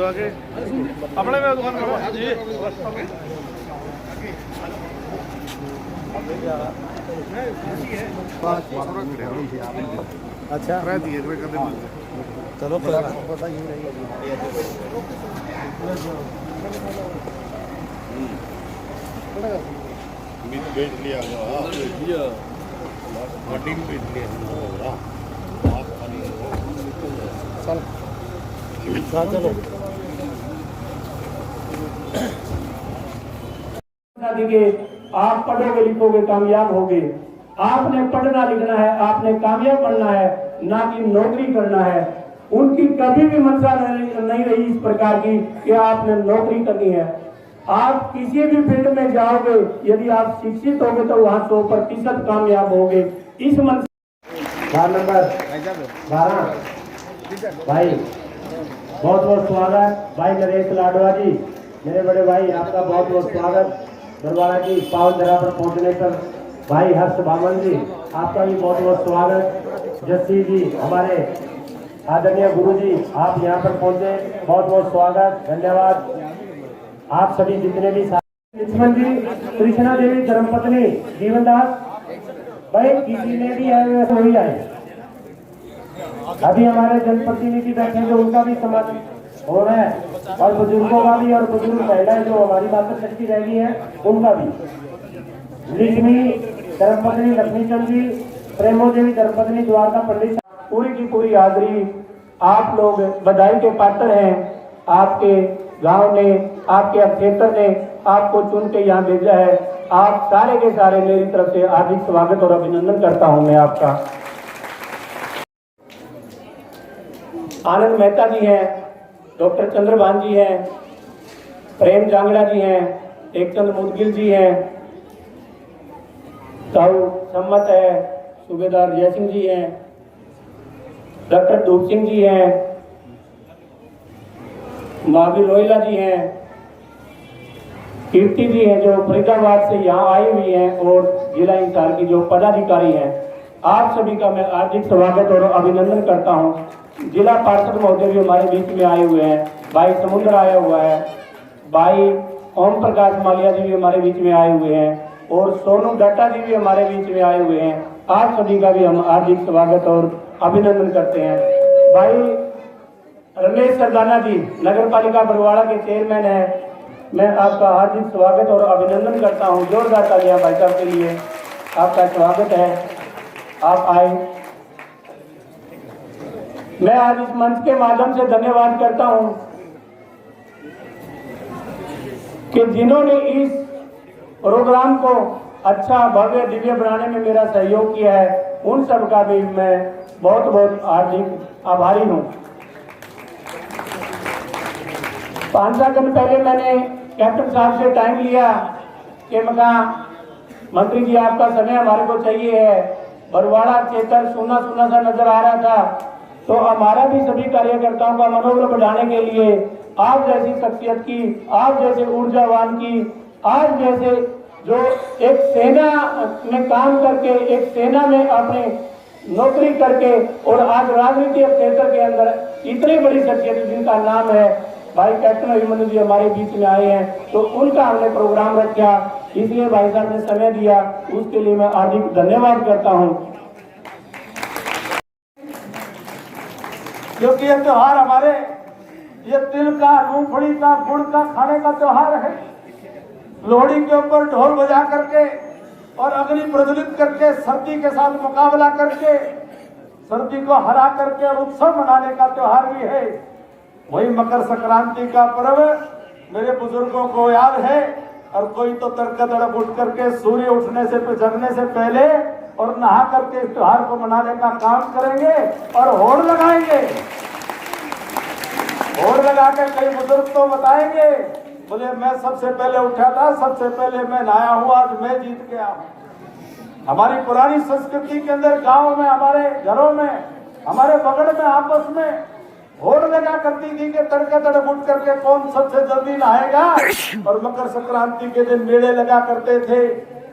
आगे अपने में दुकान जी अच्छा चलो बेच लिया चलो आप पढ़ोगे लिखोगे कामयाब होगे। आपने पढ़ना लिखना है, आपने कामयाब बनना है, ना कि नौकरी करना है। उनकी कभी भी मंशा नहीं रही इस प्रकार की कि आपने नौकरी करनी है। आप किसी भी फील्ड में जाओगे, यदि आप शिक्षित होगे तो वहां 100% कामयाब होगे। इस मंशा नंबर 12 भाई बहुत बहुत स्वागत। भाई नरेश लाडवा जी, मेरे बड़े भाई, आपका बहुत बहुत स्वागत। बरवाड़ा की पावन जगह पर पहुंचने पर भाई हर्ष बामन जी, आपका भी बहुत बहुत स्वागत। जस्सी जी, हमारे आदरणीय गुरु जी, आप यहाँ पर पहुंचे, बहुत बहुत स्वागत, धन्यवाद। आप सभी जितने भी लक्ष्मण जी, कृष्णा देवी धर्मपत्नी, जीवनदास भाई, किसी ने भी आए वैसे हो ही आए। अभी हमारे जनप्रतिनिधि बैठे हैं, उनका भी सम्मान हो रहा है, और बुजुर्गों का भी, और बुजुर्ग महिलाएं जो हमारी मातृशक्ति रह गई है उनका भी। लक्ष्मी धर्मपत्नी लक्ष्मीचंद जी, प्रेमो देवी धर्मपत्नी द्वारका पंडित, पूरी की पूरी हाजिरी। आप लोग बधाई के पात्र हैं। आपके गांव ने, आपके क्षेत्र ने आपको चुन के यहाँ भेजा है। आप सारे के सारे मेरी तरफ से हार्दिक स्वागत और अभिनंदन करता हूं मैं आपका। आनंद मेहता जी हैं, डॉक्टर चंद्रभान जी हैं, प्रेम जांगड़ा जी हैं, एकचंद मुदगिल जी हैं, ताऊ सम्मत है, सूबेदार जयसिंह जी हैं, डॉक्टर धूप सिंह जी हैं, महावीर रोहिला जी हैं, कीर्ति जी हैं जो फरीदाबाद से यहाँ आई हुई हैं, और जिला इंचार्ज की जो पदाधिकारी हैं। आप सभी का मैं हार्दिक स्वागत और अभिनंदन करता हूँ। जिला पार्षद महोदय भी हमारे बीच में आए हुए हैं, भाई समुद्र आया हुआ है, भाई ओम प्रकाश मालिया जी भी हमारे बीच में आए हुए हैं, और सोनू डाटा जी भी हमारे बीच में आए हुए हैं। आप सभी का भी हम हार्दिक स्वागत और अभिनंदन करते हैं। भाई रमेश सरदाना जी, नगर पालिका बरवाड़ा के चेयरमैन है, मैं आपका हार्दिक स्वागत और अभिनंदन करता हूं। जोरदार तालियां भाई साहब के लिए, आपका स्वागत है, आप आए। मैं आज इस मंच के माध्यम से धन्यवाद करता हूं कि जिन्होंने इस प्रोग्राम को अच्छा भव्य दिव्य बनाने में मेरा सहयोग किया है, उन सब का भी मैं बहुत बहुत हार्दिक आभारी हूं। 5 दिन पहले मैंने कैप्टन साहब से टाइम लिया कि मैं कहा मंत्री जी आपका समय हमारे को चाहिए है। बरवाड़ा क्षेत्र सुना सुना सा नजर आ रहा था, तो हमारा भी सभी कार्यकर्ताओं का मनोबल बढ़ाने के लिए आप जैसी शख्सियत की, आप जैसे ऊर्जावान की, आज जैसे जो एक सेना में काम करके, एक सेना में अपने नौकरी करके, और आज राजनीतिक क्षेत्र के अंदर इतनी बड़ी शख्सियत जिनका नाम है भाई कैप्टन अभिमन्यु जी हमारे बीच में आए हैं, तो उनका हमने प्रोग्राम रखा, इसलिए भाई साहब ने समय दिया, उसके लिए मैं हार्दिक धन्यवाद करता हूं। क्योंकि ये त्योहार हमारे, ये तिल का, मूंगफली का, गुड़ का खाने का त्योहार है। लोहड़ी के ऊपर ढोल बजा करके और अग्नि प्रज्वलित करके, सर्दी के साथ मुकाबला करके, सर्दी को हरा करके और उत्सव मनाने का त्योहार भी है। वही मकर संक्रांति का पर्व मेरे बुजुर्गों को याद है, और कोई तो तड़कतड़प उठ करके सूर्य उठने से, जगने से पहले और नहा करके इस त्योहार को मनाने का काम करेंगे और होड़ लगाएंगे। होड़ लगा के कई बुजुर्ग तो बताएंगे, बोले मैं सबसे पहले उठा था, सबसे पहले मैं नहाया हूँ, आज मैं जीत गया हूँ। हमारी पुरानी संस्कृति के अंदर गांव में, हमारे घरों में, हमारे बगल में आपस में होड़ लगा करती थी कि तड़के तड़प उठ करके कौन सबसे जल्दी नहाएगा, और मकर संक्रांति के दिन मेले लगा करते थे।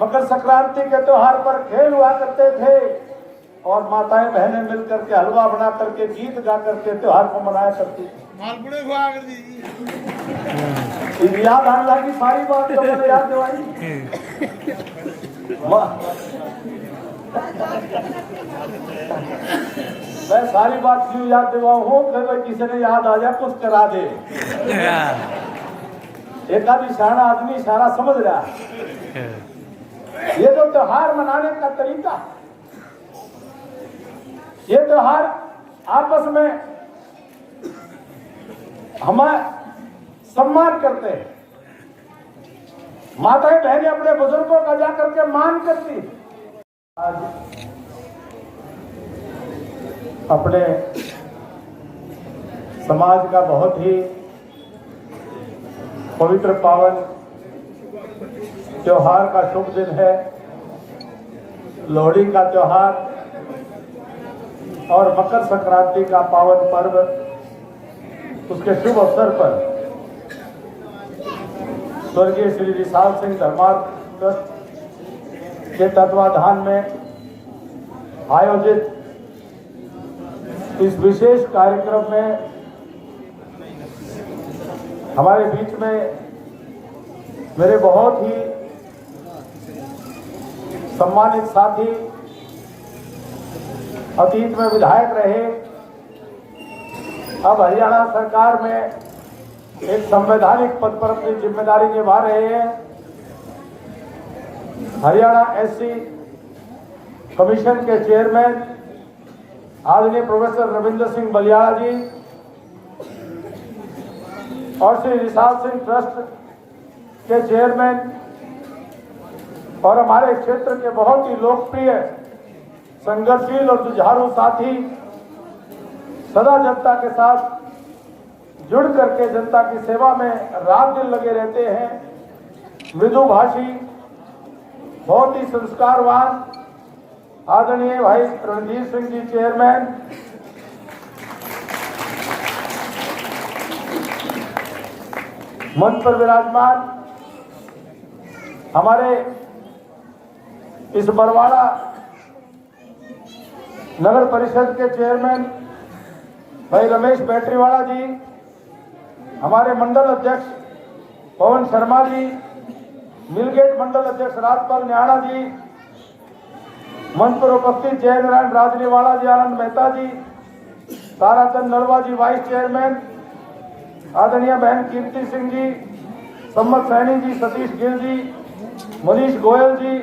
मकर संक्रांति के त्योहार पर खेल हुआ करते थे और माताएं बहनें मिलकर के हलवा बना करके गीत गा करके त्योहार को मनाया करती थी। याद आने लगी सारी बात तो मैंने याद दिवाई। मैं सारी बात क्यों याद दिवाऊं हूँ कि भाई किसी ने याद आ जाए कुछ करा दे। एक आदमी सारा आदमी सारा समझ रहा है। ये तो त्योहार मनाने का तरीका, ये त्योहार आपस में हमें सम्मान करते हैं। माताएं बहनें अपने बुजुर्गों का जाकर के मान करती। आज अपने समाज का बहुत ही पवित्र पावन त्योहार का शुभ दिन है, लोहड़ी का त्योहार और मकर संक्रांति का पावन पर्व। उसके शुभ अवसर पर स्वर्गीय श्री विशाल सिंह धर्मार्थ ट्रस्ट के तत्वाधान में आयोजित इस विशेष कार्यक्रम में हमारे बीच में मेरे बहुत ही सम्मानित साथी, अतीत में विधायक रहे, अब हरियाणा सरकार में एक संवैधानिक पद पर अपनी जिम्मेदारी निभा रहे हैं, हरियाणा एससी कमीशन के चेयरमैन आदरणीय प्रोफेसर रविंद्र सिंह बलियाड़ा जी और श्री विशाल सिंह ट्रस्ट के चेयरमैन और हमारे क्षेत्र के बहुत ही लोकप्रिय संघर्षशील और जुझारू साथी सदा जनता के साथ जुड़ करके जनता की सेवा में रात दिन लगे रहते हैं। मृदुभाषी, बहुत ही संस्कारवान आदरणीय भाई रणधीर सिंह जी चेयरमैन, मंच पर विराजमान हमारे इस बरवाड़ा नगर परिषद के चेयरमैन भाई रमेश बैटरीवाला जी, हमारे मंडल अध्यक्ष पवन शर्मा जी, मिलगेट मंडल अध्यक्ष राजपाल न्याणा जी, मंच पर उपस्थित जय नारायण राजनीवाला जी, आनंद मेहता जी, ताराचंद नलवा जी वाइस चेयरमैन, आदरणीय बहन कीर्ति सिंह जी, सम्मत सैनी जी, सतीश गिल जी, मनीष गोयल जी,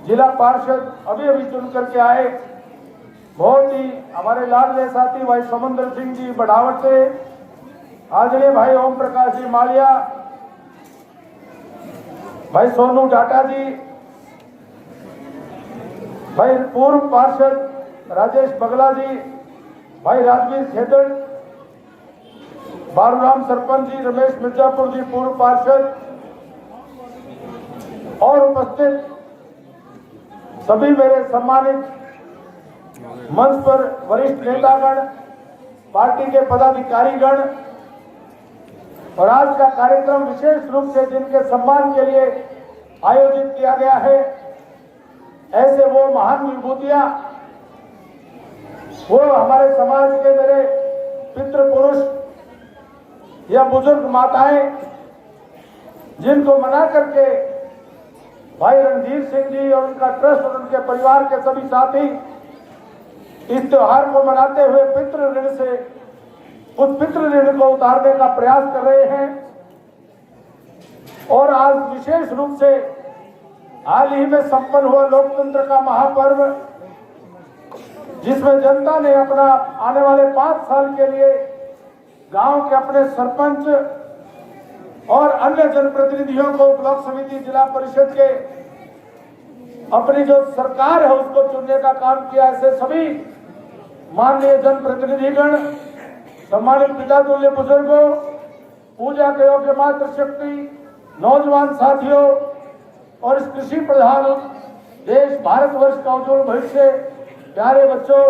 जिला पार्षद अभी अभी चुन करके आए, बहुत ही हमारे लाडले साथी भाई समंदर सिंह जी बढ़ावट से, आदरणीय भाई ओम प्रकाश जी मालिया, भाई सोनू डाटा जी, भाई पूर्व पार्षद राजेश बगला जी, भाई राजवीर खेदड़, बारूराम सरपंच जी, रमेश मिर्जापुर जी पूर्व पार्षद और उपस्थित सभी मेरे सम्मानित मंच पर वरिष्ठ नेतागण, पार्टी के पदाधिकारीगण और आज का कार्यक्रम विशेष रूप से जिनके सम्मान के लिए आयोजित किया गया है, ऐसे वो महान विभूतियां, वो हमारे समाज के मेरे पितृ पुरुष या बुजुर्ग माताएं, जिनको मना करके भाई रणधीर सिंह जी और उनका ट्रस्ट और उनके परिवार के सभी साथी इस त्योहार को मनाते हुए पितृ ऋण से उस पितृ ऋण को उतारने का प्रयास कर रहे हैं। और आज विशेष रूप से हाल ही में संपन्न हुआ लोकतंत्र का महापर्व, जिसमें जनता ने अपना आने वाले 5 साल के लिए गांव के अपने सरपंच और अन्य जनप्रतिनिधियों को ब्लॉक समिति जिला परिषद के अपनी जो सरकार है उसको चुनने का काम किया। ऐसे सभी माननीय जनप्रतिनिधिगण, सम्मानित पिता तुल्य बुजुर्गों, पूजा के योग्य मातृशक्ति, नौजवान साथियों और इस कृषि प्रधान देश भारतवर्ष का उज्जवल भविष्य, प्यारे बच्चों,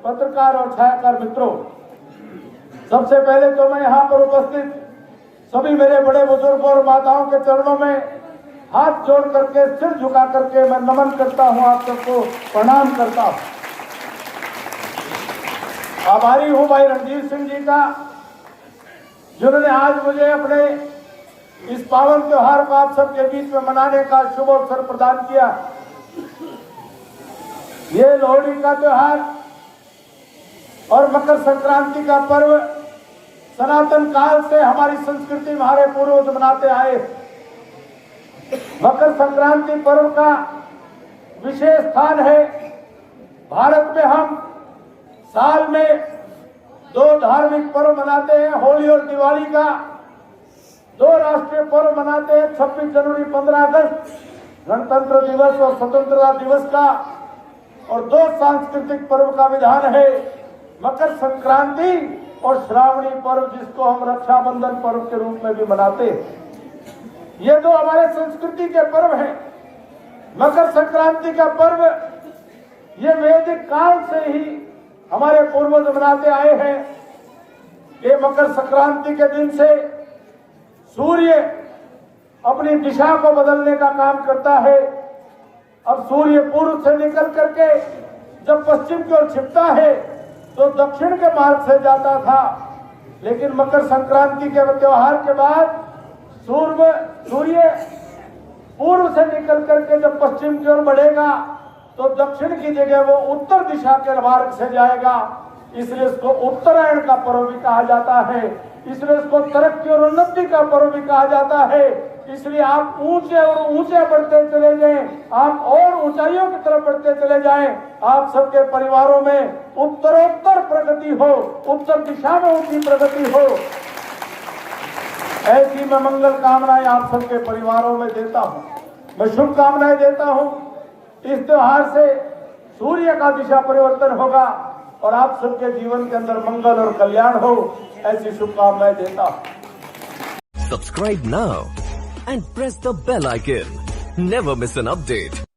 पत्रकार और छायाकार मित्रों, सबसे पहले तो मैं यहाँ पर उपस्थित सभी मेरे बड़े बुजुर्गों और माताओं के चरणों में हाथ जोड़ करके, सिर झुका करके मैं नमन करता हूं, आप सबको प्रणाम करता हूं। आभारी हूं भाई रणजीत सिंह जी का, जिन्होंने आज मुझे अपने इस पावन त्योहार को आप सबके बीच में मनाने का शुभ अवसर प्रदान किया। ये लोहड़ी का त्योहार और मकर संक्रांति का पर्व सनातन काल से हमारी संस्कृति में हमारे पूर्वज मनाते आए। मकर संक्रांति पर्व का विशेष स्थान है। भारत में हम साल में 2 धार्मिक पर्व मनाते हैं, होली और दिवाली का। 2 राष्ट्रीय पर्व मनाते हैं, 26 जनवरी 15 अगस्त गणतंत्र दिवस और स्वतंत्रता दिवस का, और 2 सांस्कृतिक पर्व का विधान है, मकर संक्रांति और श्रावणी पर्व, जिसको हम रक्षाबंधन पर्व के रूप में भी मनाते हैं। ये 2 हमारे संस्कृति के पर्व हैं। मकर संक्रांति का पर्व ये वैदिक काल से ही हमारे पूर्वज मनाते आए हैं। ये मकर संक्रांति के दिन से सूर्य अपनी दिशा को बदलने का काम करता है। अब सूर्य पूर्व से निकल करके जब पश्चिम की ओर छिपता है तो दक्षिण के मार्ग से जाता था, लेकिन मकर संक्रांति के त्योहार के बाद सूर्य पूर्व से निकल करके जब पश्चिम की ओर बढ़ेगा तो दक्षिण की जगह वो उत्तर दिशा के मार्ग से जाएगा। इसलिए इसको उत्तरायण का पर्व भी कहा जाता है। इसलिए इसको तरक्की और उन्नति का पर्व भी कहा जाता है। इसलिए आप ऊंचे और ऊंचे बढ़ते चले जाएं, आप और ऊंचाइयों की तरफ बढ़ते चले जाएं। आप सबके परिवारों में उत्तरोत्तर प्रगति हो, उत्तर दिशा में ऊंची प्रगति हो, ऐसी मैं मंगल कामनाएं आप सबके परिवारों में देता हूं। मैं शुभकामनाएं देता हूं। इस त्योहार से सूर्य का दिशा परिवर्तन होगा और आप सबके जीवन के अंदर मंगल और कल्याण हो, ऐसी शुभकामनाएं देता हूं। Subscribe now and press the bell icon. Never miss an update.